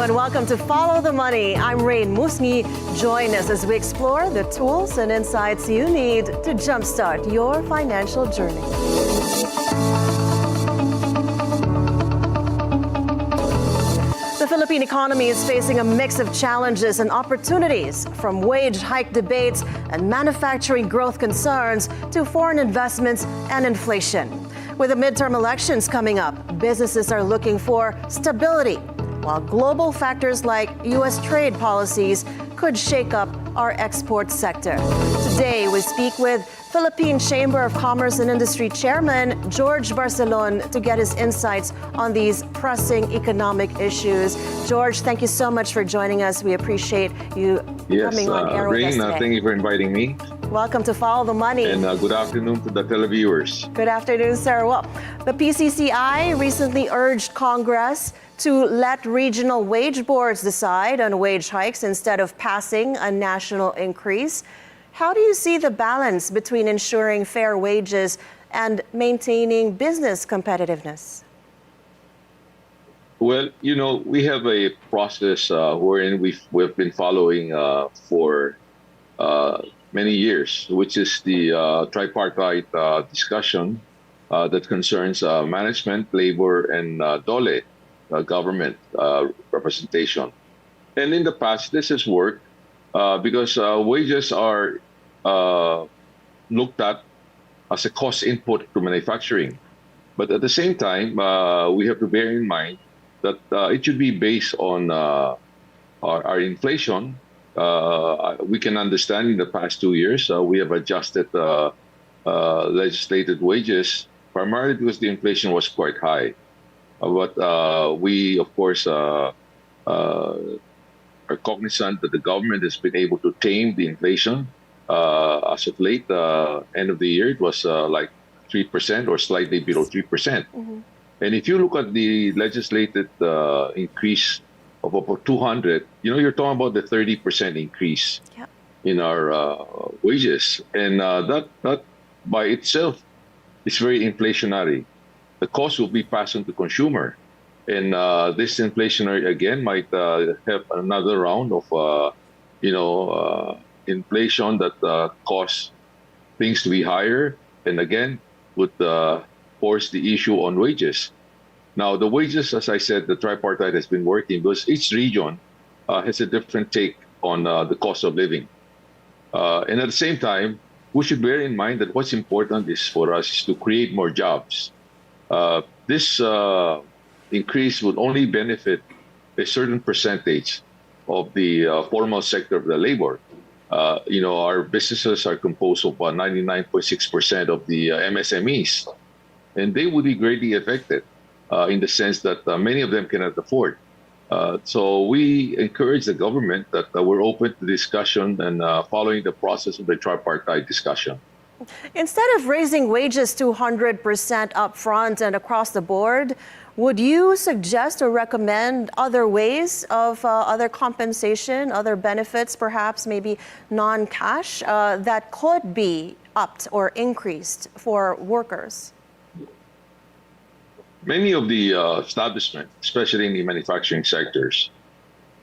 and welcome to Follow the Money. I'm Raine Musñgi. Join us as we explore the tools and insights you need to jumpstart your financial journey. The Philippine economy is facing a mix of challenges and opportunities, from wage hike debates and manufacturing growth concerns to foreign investments and inflation. With the midterm elections coming up, businesses are looking for stability, while global factors like U.S. trade policies could shake up our export sector. Today, we speak with Philippine Chamber of Commerce and Industry Chairman George Barcelon to get his insights on these pressing economic issues. George, thank you so much for joining us. We appreciate you coming on air with us today. Thank you for inviting me. Welcome to Follow the Money. And good afternoon to the televiewers. Good afternoon, sir. Well, the PCCI recently urged Congress to let regional wage boards decide on wage hikes instead of passing a national increase. How do you see the balance between ensuring fair wages and maintaining business competitiveness? Well, you know, we have a process wherein we've been following for many years, which is the tripartite discussion that concerns management, labor, and DOLE, government representation. And in the past, this has worked because wages are looked at as a cost input to manufacturing. But at the same time, we have to bear in mind that it should be based on our inflation. We can understand in the past 2 years, we have adjusted legislated wages primarily because the inflation was quite high. But we, of course, are cognizant that the government has been able to tame the inflation. As of late, end of the year, it was like 3% or slightly below 3%. Mm-hmm. And if you look at the legislated increase of about 200, you know, you're talking about the 30% increase in our wages. And that by itself is very inflationary. The cost will be passed on to consumer. And this inflationary, again, might have another round of, inflation that cause things to be higher. And again, would force the issue on wages. Now, the wages, as I said, the tripartite has been working because each region has a different take on the cost of living. And at the same time, we should bear in mind that what's important is for us is to create more jobs. This increase would only benefit a certain percentage of the formal sector of the labor. Our businesses are composed of 99.6% of the MSMEs, and they would be greatly affected in the sense that many of them cannot afford. So we encourage the government that we're open to discussion and following the process of the tripartite discussion. Instead of raising wages 200% upfront and across the board, would you suggest or recommend other ways of other compensation, other benefits, perhaps maybe non-cash, that could be upped or increased for workers? Many of the establishments, especially in the manufacturing sectors,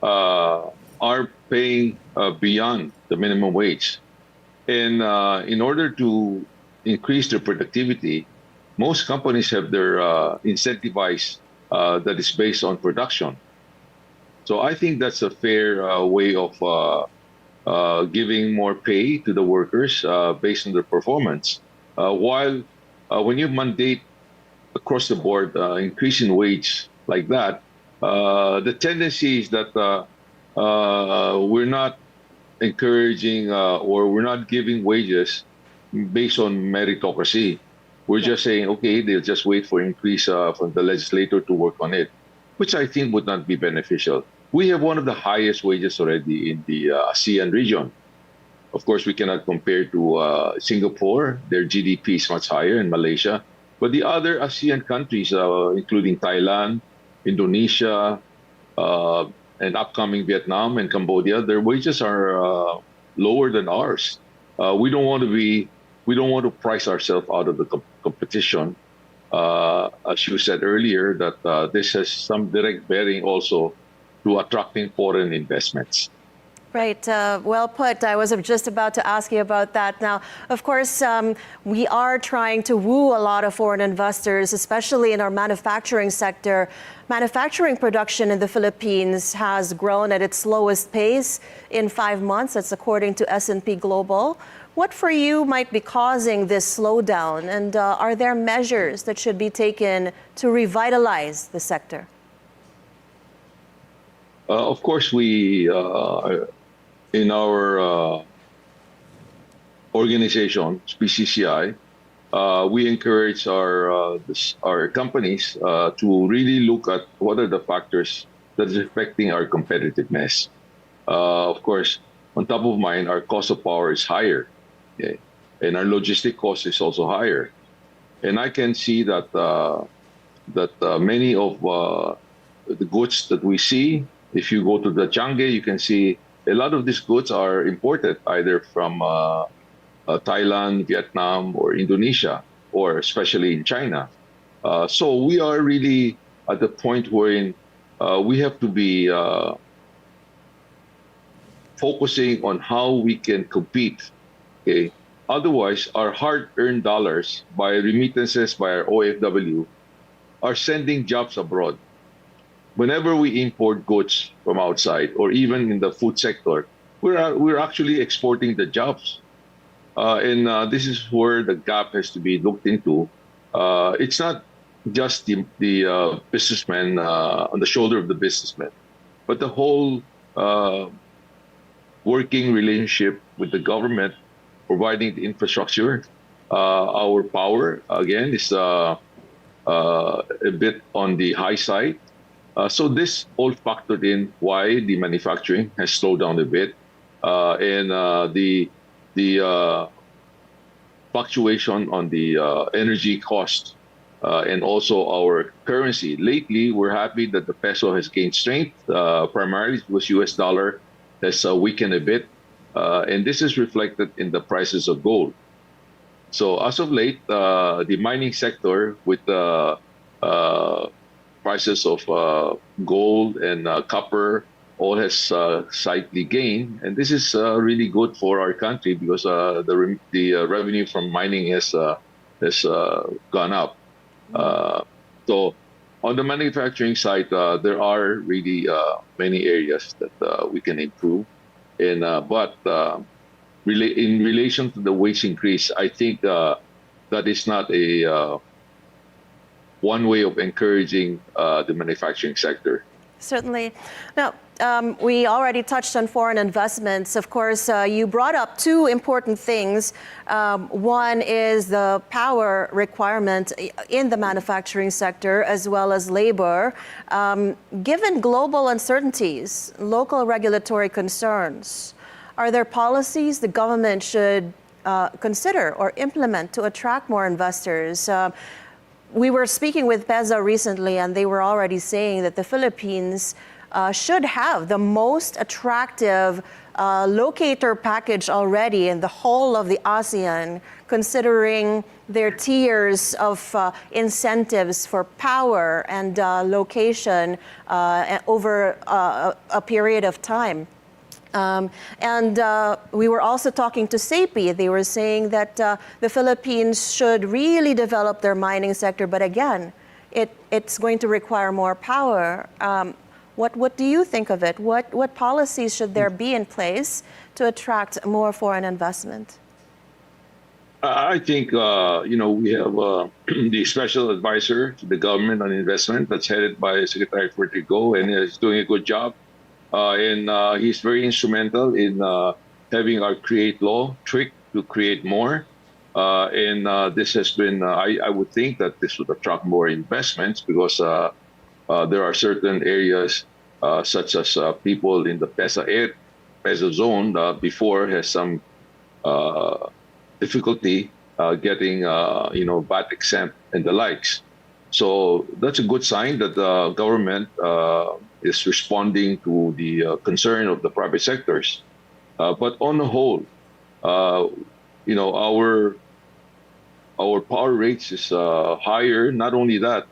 are paying beyond the minimum wage. And in order to increase their productivity, most companies have their incentivized that is based on production. So I think that's a fair way of giving more pay to the workers based on their performance. While when you mandate across the board increase in wage like that, the tendency is that we're not encouraging or we're not giving wages based on meritocracy. We're just saying, okay, they'll just wait for increase from the legislator to work on it, which I think would not be beneficial. We have one of the highest wages already in the ASEAN region. Of course, we cannot compare to Singapore. Their GDP is much higher, in Malaysia. But the other ASEAN countries, including Thailand, Indonesia, and upcoming Vietnam and Cambodia, their wages are lower than ours. We don't want to price ourselves out of the competition. As you said earlier, that this has some direct bearing also to attracting foreign investments. Right. Well put. I was just about to ask you about that. Now, of course, we are trying to woo a lot of foreign investors, especially in our manufacturing sector. Manufacturing production in the Philippines has grown at its slowest pace in 5 months. That's according to S&P Global. What for you might be causing this slowdown? And are there measures that should be taken to revitalize the sector? Of course, we in our organization, BCCI, we encourage our companies to really look at what are the factors that is affecting our competitiveness. Of course, on top of mind, our cost of power is higher, okay? And our logistic cost is also higher. And I can see that many of the goods that we see, if you go to the Changi, you can see a lot of these goods are imported either from Thailand, Vietnam, or Indonesia, or especially in China. So we are really at the point wherein we have to be focusing on how we can compete. Okay? Otherwise, our hard-earned dollars by remittances by our OFW are sending jobs abroad. Whenever we import goods from outside, or even in the food sector, we're actually exporting the jobs. And this is where the gap has to be looked into. It's not just the businessman on the shoulder of the businessman, but the whole working relationship with the government, providing the infrastructure. Our power, again, is a bit on the high side. So this all factored in why the manufacturing has slowed down a bit, and the fluctuation on the energy cost, and also our currency. Lately, we're happy that the peso has gained strength, primarily because U.S. dollar has weakened a bit, and this is reflected in the prices of gold. So as of late, the mining sector with the prices of gold and copper all has slightly gained, and this is really good for our country because the revenue from mining has gone up. So on the manufacturing side, there are really many areas that we can improve, and but in relation to the wage increase, I think that is not a one way of encouraging the manufacturing sector. Certainly. Now, we already touched on foreign investments. Of course, you brought up two important things. One is the power requirement in the manufacturing sector as well as labor. Given global uncertainties, local regulatory concerns, are there policies the government should consider or implement to attract more investors? We were speaking with PEZA recently, and they were already saying that the Philippines should have the most attractive locator package already in the whole of the ASEAN, considering their tiers of incentives for power and location over a period of time. We were also talking to SAPI. They were saying that the Philippines should really develop their mining sector, but again, it's going to require more power. What do you think of it? What policies should there be in place to attract more foreign investment? I think we have the special advisor to the government on investment that's headed by Secretary Fortigo, and he's doing a good job. And he's very instrumental in having our create law trick to create more. And this has been, I would think that this would attract more investments because there are certain areas such as people in the PEZA zone before has some difficulty getting, VAT exempt and the likes. So that's a good sign that the government is responding to the concern of the private sectors. But on the whole, our power rates is higher. Not only that,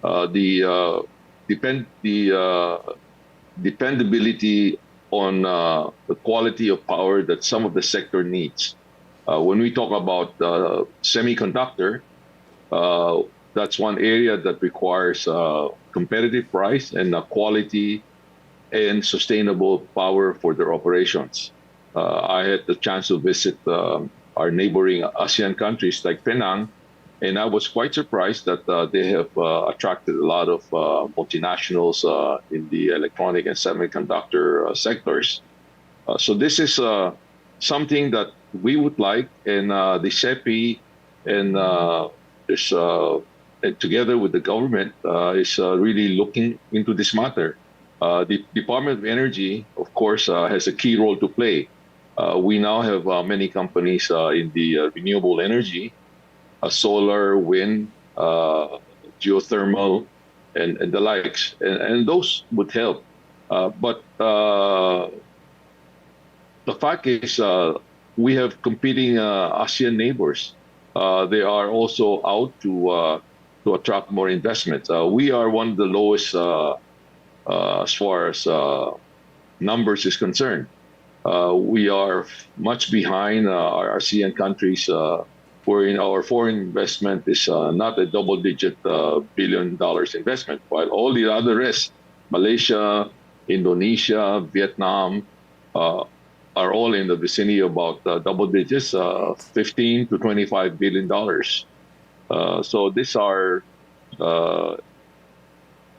the dependability on the quality of power that some of the sector needs. When we talk about semiconductor, that's one area that requires competitive price and quality and sustainable power for their operations. I had the chance to visit our neighboring ASEAN countries like Penang, and I was quite surprised that they have attracted a lot of multinationals in the electronic and semiconductor sectors. So this is something that we would like, and the SEPI and together with the government is really looking into this matter. The Department of Energy, of course, has a key role to play. We now have many companies in the renewable energy, solar, wind, geothermal, and the likes, and those would help. But the fact is, we have competing ASEAN neighbors. They are also out to attract more investment. We are one of the lowest as far as numbers is concerned. We are much behind our ASEAN countries, wherein our foreign investment is not a double-digit $1 billion investment, while all the other rest, Malaysia, Indonesia, Vietnam, are all in the vicinity of about double digits, 15 to $25 billion. So these are,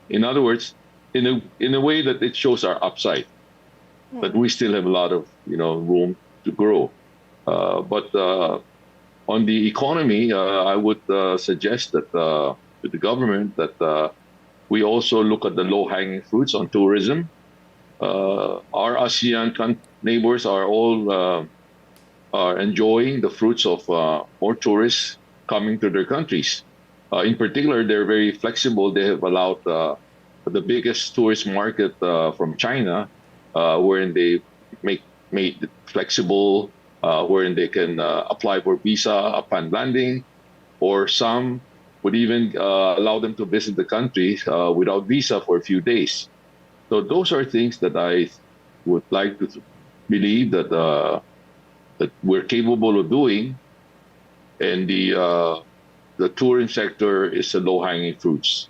in other words, in a way that it shows our upside, but we still have a lot of room to grow. But on the economy, I would suggest that to the government that we also look at the low-hanging fruits on tourism. Our ASEAN neighbors are all are enjoying the fruits of more tourists coming to their countries. In particular, they're very flexible. They have allowed the biggest tourist market from China, wherein they made it flexible, wherein they can apply for visa upon landing, or some would even allow them to visit the country without visa for a few days. So those are things that I would like to believe that that we're capable of doing, and the tourism sector is the low-hanging fruits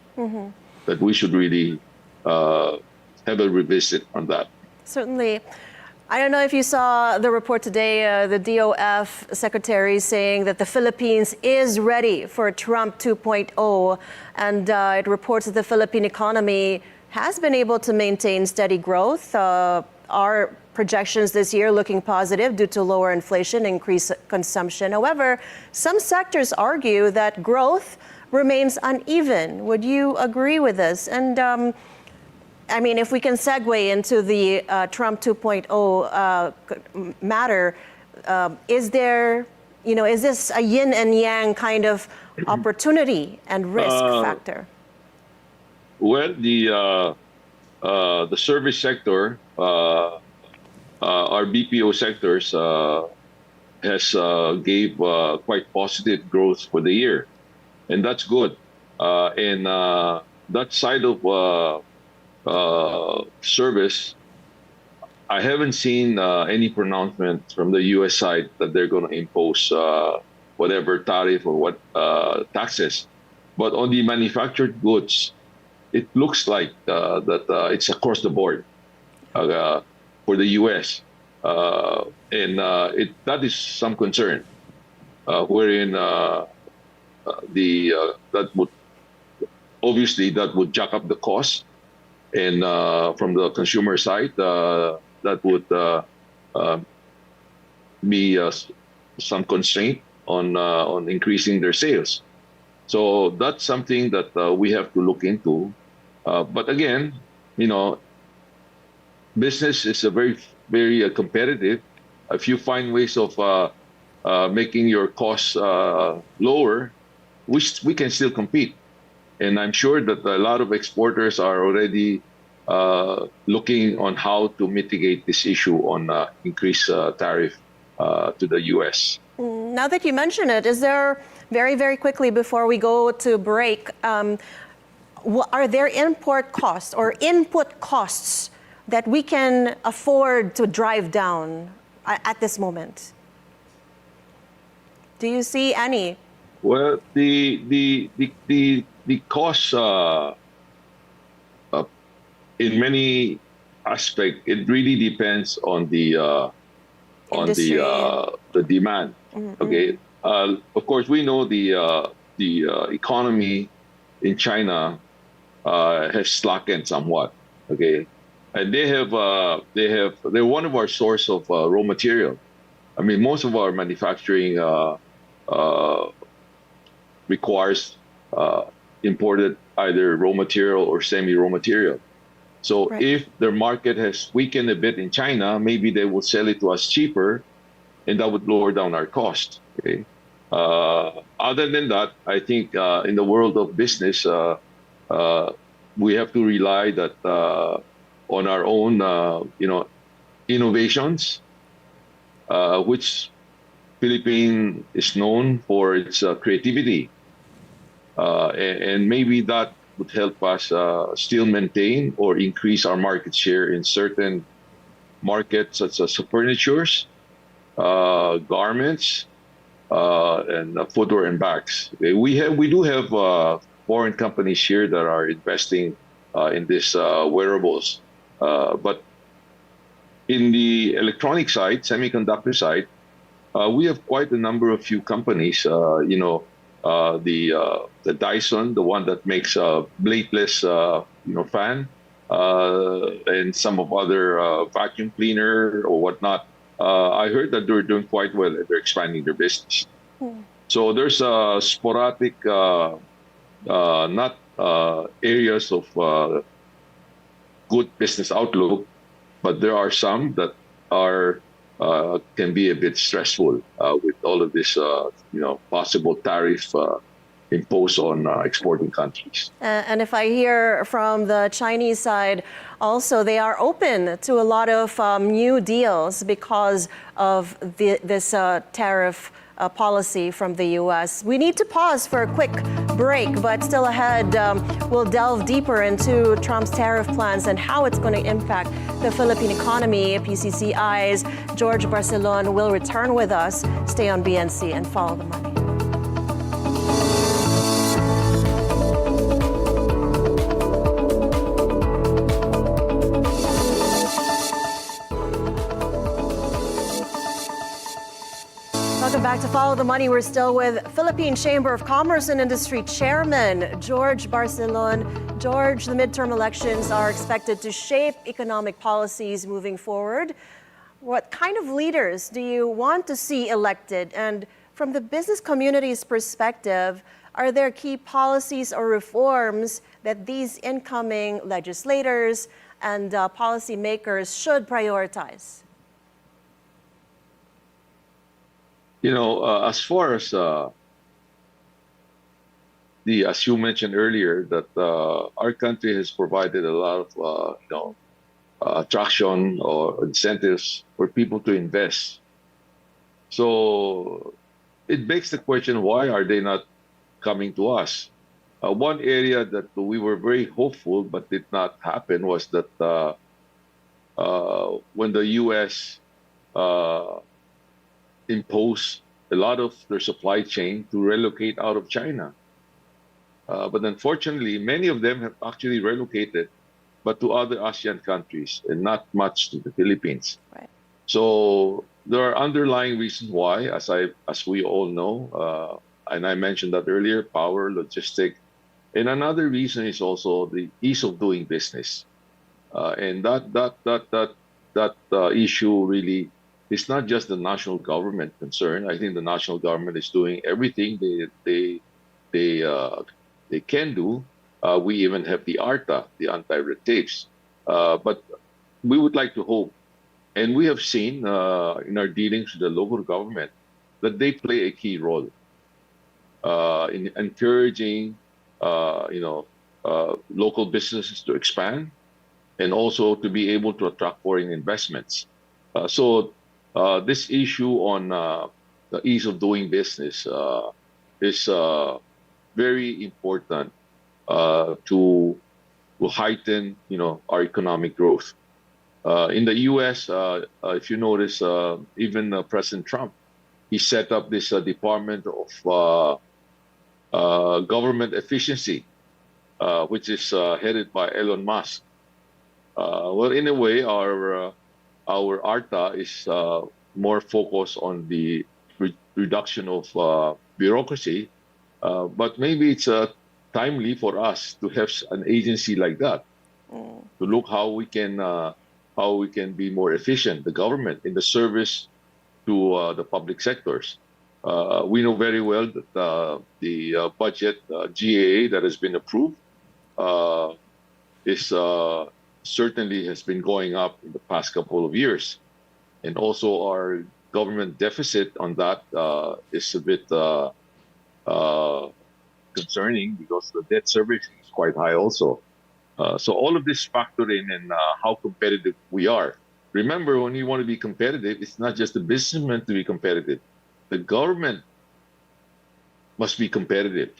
that we should really have a revisit on that. Certainly. I don't know if you saw the report today, the DOF secretary saying that the Philippines is ready for Trump 2.0, and it reports that the Philippine economy has been able to maintain steady growth. Our projections this year looking positive due to lower inflation, increased consumption. However, some sectors argue that growth remains uneven. Would you agree with this? And I mean, if we can segue into the Trump 2.0 matter, is there, is this a yin and yang kind of opportunity and risk factor? Well, the service sector, our BPO sectors, has gave quite positive growth for the year, and that's good. And that side of service, I haven't seen any pronouncement from the U.S. side that they're going to impose whatever tariff or what taxes. But on the manufactured goods, it looks like that it's across the board for the U.S. And that is some concern, wherein that would jack up the cost. And from the consumer side, that would be some constraint on increasing their sales. So that's something that we have to look into. But again, business is a very, very competitive. If you find ways of making your costs lower, we can still compete. And I'm sure that a lot of exporters are already looking on how to mitigate this issue on increased tariff to the U.S. Now that you mention it, is there, very, very quickly before we go to break, are there import costs or input costs that we can afford to drive down at this moment? Do you see any? Well, the costs in many aspects, it really depends on Industry. the demand. Okay, of course we know the economy in China has slackened somewhat. Okay, and they're one of our source of raw material. I mean, most of our manufacturing uh, requires imported either raw material or semi-raw material. So Right. if their market has weakened a bit in China, maybe they will sell it to us cheaper, and that would lower down our cost. Okay. Other than that, I think in the world of business, uh, we have to rely that on our own, innovations, which Philippine is known for its creativity, and maybe that would help us still maintain or increase our market share in certain markets such as furnitures, garments, and footwear and bags. Okay, we do have foreign companies here that are investing in this wearables, but in the electronic side, semiconductor side, we have quite a number of few companies. The Dyson, the one that makes a bladeless fan, and some of other vacuum cleaner or whatnot. I heard that they're doing quite well. They're expanding their business. So there's a sporadic, not areas of good business outlook, but there are some that are can be a bit stressful with all of this, possible tariff imposed on exporting countries. And if I hear from the Chinese side, also they are open to a lot of new deals because of this tariff policy from the U.S. We need to pause for a quick break, but still ahead, we'll delve deeper into Trump's tariff plans and how it's going to impact the Philippine economy. PCCI's George Barcelon will return with us. Stay on BNC and follow the money. Welcome back to Follow the Money. We're still with Philippine Chamber of Commerce and Industry Chairman George Barcelon. George, the midterm elections are expected to shape economic policies moving forward. What kind of leaders do you want to see elected? And from the business community's perspective, are there key policies or reforms that these incoming legislators and policymakers should prioritize? As far as as you mentioned earlier, that our country has provided a lot of, attraction or incentives for people to invest. So it begs the question, why are they not coming to us? One area that we were very hopeful but did not happen was that when the U.S. Impose a lot of their supply chain to relocate out of China. But unfortunately, many of them have actually relocated, but to other ASEAN countries and not much to the Philippines. Right. So there are underlying reasons why, as we all know, and I mentioned that earlier, power, logistic. And another reason is also the ease of doing business. And that issue really, it's not just the national government concern. I think the national government is doing everything they can do. We even have the ARTA, the anti-red tapes. But we would like to hope, and we have seen in our dealings with the local government that they play a key role in encouraging, local businesses to expand and also to be able to attract foreign investments. So this issue on the ease of doing business is very important to heighten, our economic growth. In the U.S., if you notice, even President Trump, he set up this Department of Government Efficiency, which is headed by Elon Musk. Well, in a way, our ARTA is more focused on the reduction of bureaucracy, but maybe it's timely for us to have an agency like that to look how we can be more efficient, the government, in the service to the public sectors. We know very well that the budget GAA that has been approved is certainly has been going up in the past couple of years, and also our government deficit on that is a bit concerning because the debt service is quite high also. So all of this factor in and how competitive we are. Remember, when you want to be competitive, it's not just the businessman to be competitive. The government must be competitive.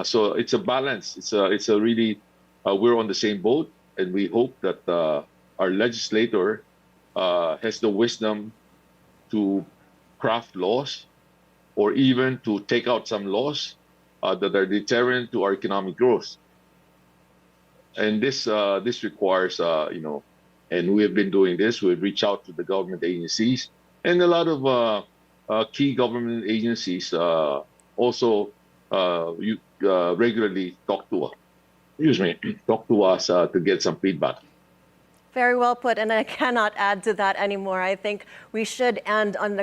So it's a balance. It's a really, we're on the same boat, and we hope that our legislator has the wisdom to craft laws or even to take out some laws that are deterrent to our economic growth. And this requires, and we have been doing this. We've reached out to the government agencies, and a lot of key government agencies also regularly talk to us to get some feedback. Very well put, and I cannot add to that anymore. I think we should end on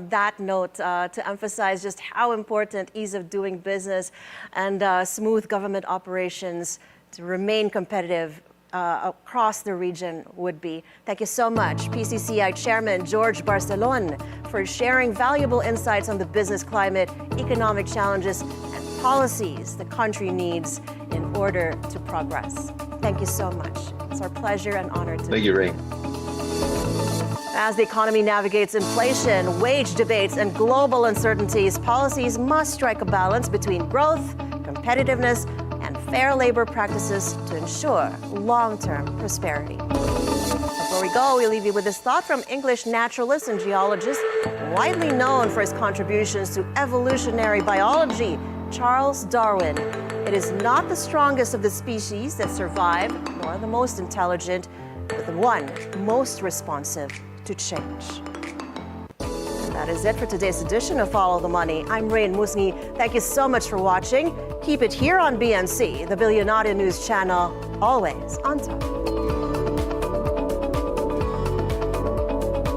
that note to emphasize just how important ease of doing business and smooth government operations to remain competitive across the region would be. Thank you so much, PCCI Chairman George Barcelon, for sharing valuable insights on the business climate, economic challenges, and policies the country needs in order to progress. Thank you so much. It's our pleasure and honor to Thank you, Raine. As the economy navigates inflation, wage debates, and global uncertainties, policies must strike a balance between growth, competitiveness, and fair labor practices to ensure long-term prosperity. Before we go, we leave you with this thought from English naturalist and geologist, widely known for his contributions to evolutionary biology, Charles Darwin. It is not the strongest of the species that survive, nor the most intelligent, but the one most responsive to change. That is it for today's edition of Follow the Money. I'm Raine Musñgi. Thank you so much for watching. Keep it here on BNC, the Bilyonaryo News Channel, always on top.